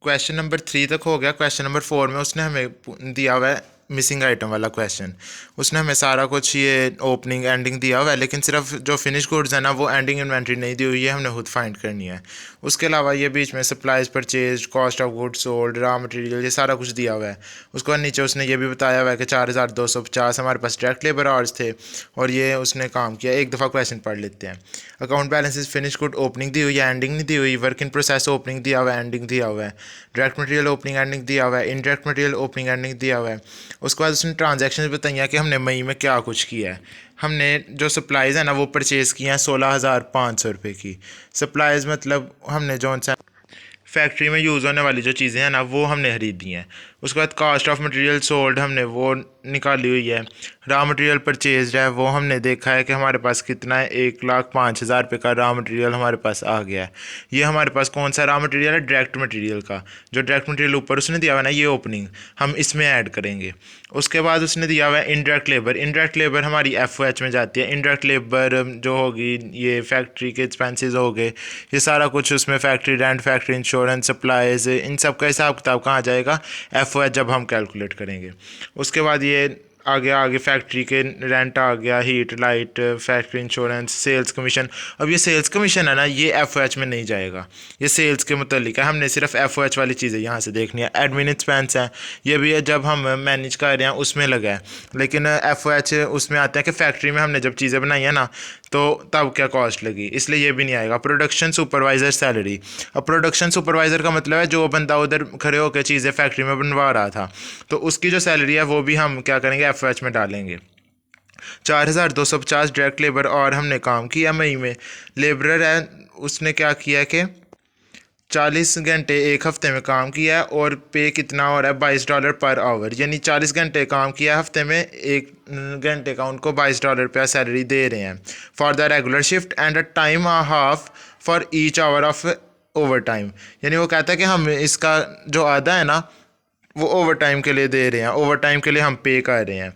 Question number 3 तक हो गया। क्वेश्चन नंबर 4 में उसने हमें दिया हुआ है मिसिंग आइटम वाला क्वेश्चन। उसने हमें सारा कुछ ये ओपनिंग एंडिंग दिया हुआ है, लेकिन सिर्फ जो फिनिश गुड्स है ना वो एंडिंग इन्वेंट्री नहीं दी हुई है, हमने खुद फाइंड करनी है। उसके अलावा ये बीच में supplies purchase, cost of goods sold, raw material, ये सारा कुछ दिया हुआ है। उसके बाद नीचे उसने ये भी बताया हुआ है कि 4250 हमारे पास डायरेक्ट लेबर आवर्स थे और ये उसने काम किया। एक दफ़ा क्वेश्चन पढ़ लेते हैं। Account balances finish good opening दी हुई है, एंडिंग नहीं दी हुई। वर्क इन प्रोसेस ओपनिंग दिया हुआ है, एंडिंग दिया हुआ है। डायरेक्ट मटेरियल ओपनिंग एंडिंग दिया हुआ है, इनडायरेक्ट मटेरियल ओपनिंग एंडिंग दिया हुआ है। उसके बाद उसने ट्रांजैक्शन बताइए कि हमने मई में क्या कुछ किया है। हमने जो सप्लाईज़ है ना वो परचेज़ किया है 16,500 रुपये की। सप्लाईज़ मतलब हमने जो सा फैक्ट्री में यूज़ होने वाली जो चीज़ें हैं ना वो हमने खरीदी हैं। उसके बाद कॉस्ट ऑफ मटेरियल सोल्ड हमने वो निकाली हुई है। रॉ मटेरियल परचेज है वो हमने देखा है कि हमारे पास कितना है, 1,05,000 रुपये का रॉ मटेरियल हमारे पास आ गया है। ये हमारे पास कौन सा रॉ मटेरियल है? डायरेक्ट मटेरियल का। जो डायरेक्ट मटेरियल ऊपर उसने दिया हुआ है ना ये ओपनिंग हम इसमें ऐड करेंगे। उसके बाद उसने दिया हुआ है इनडायरेक्ट लेबर। इनडायरेक्ट लेबर हमारी FOH में जाती है। इनडायरेक्ट लेबर जो होगी ये फैक्ट्री के एक्सपेंसेस हो गए, ये सारा कुछ उसमें factory rent, factory insurance, supplies, इन सब का हिसाब किताब कहाँ जाएगा? FOH जब हम कैलकुलेट करेंगे। उसके बाद ये आगे फैक्ट्री के रेंट आ गया, heat light, factory insurance, sales commission. अब ये सेल्स कमीशन है ना ये FOH में नहीं जाएगा, ये सेल्स के मुतल्लिक है। हमने सिर्फ FOH वाली चीज़ें यहाँ से देखनी है। एडमिन एक्सपेंस है, ये भी है जब हम मैनेज कर रहे हैं उसमें लगा है, लेकिन FOH उसमें आते हैं कि फैक्ट्री में हमने जब चीज़ें बनाई है ना तो तब क्या कॉस्ट लगी, इसलिए ये भी नहीं आएगा। Production supervisor salary. अब प्रोडक्शन सुपरवाइज़र का मतलब है जो बंदा उधर खड़े होकर चीज़ें फैक्ट्री में बनवा रहा था, तो उसकी जो सैलरी है वो भी हम क्या करेंगे? FOH में डालेंगे। 4,250 डायरेक्ट लेबर और हमने काम किया मई में। लेबरर है उसने क्या किया कि 40 घंटे एक हफ्ते में काम किया है और पे कितना हो रहा है? $22 पर आवर, यानी 40 घंटे काम किया हफ्ते में, एक घंटे का उनको $22 रुपया सैलरी दे रहे हैं। For the regular shift and a time a half for each hour of overtime. यानी वो कहता है कि हम इसका जो आधा है ना वो ओवर टाइम के लिए दे रहे हैं, ओवर टाइम के लिए हम पे कर रहे हैं।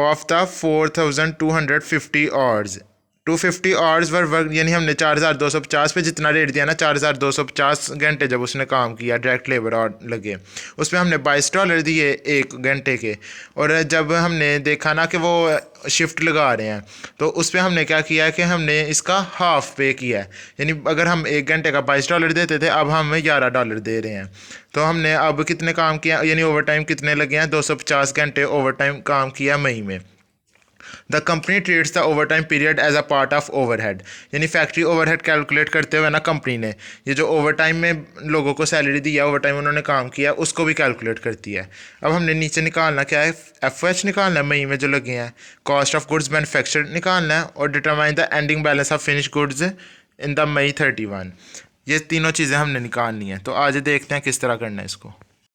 Of the 4,250 hours, 250 hours were work, यानी हमने 4,250 पे जितना रेट दिया ना, 4,250 घंटे जब उसने काम किया डायरेक्ट लेबर और लगे, उसमें हमने $22 दिए एक घंटे के। और जब हमने देखा ना कि वो शिफ्ट लगा रहे हैं तो उस पर हमने क्या किया है कि हमने इसका हाफ पे किया है। यानी अगर हम एक घंटे का $22 देते थे, अब हम $11 दे रहे हैं। तो हमने अब कितने काम किया, यानी ओवर टाइम कितने लगे हैं? 250 घंटे ओवर टाइम काम किया मई में। The company treats the overtime period as a part of overhead. यानी फैक्ट्री ओवरहेड कैलकुलेट करते हुए ना कंपनी ने ये जो ओवर टाइम में लोगों को सैलरी दी है, ओवर टाइम उन्होंने काम किया, उसको भी कैलकुलेट करती है। अब हमने नीचे निकालना क्या है? FOH निकालना है मई में जो लगे हैं। कॉस्ट ऑफ गुड्स मैन्युफैक्चर्ड निकालना है और determine the ending balance of finish goods in the May 31। ये तीनों चीज़ें हमने निकालनी है। तो आज देखते हैं किस तरह करना है इसको।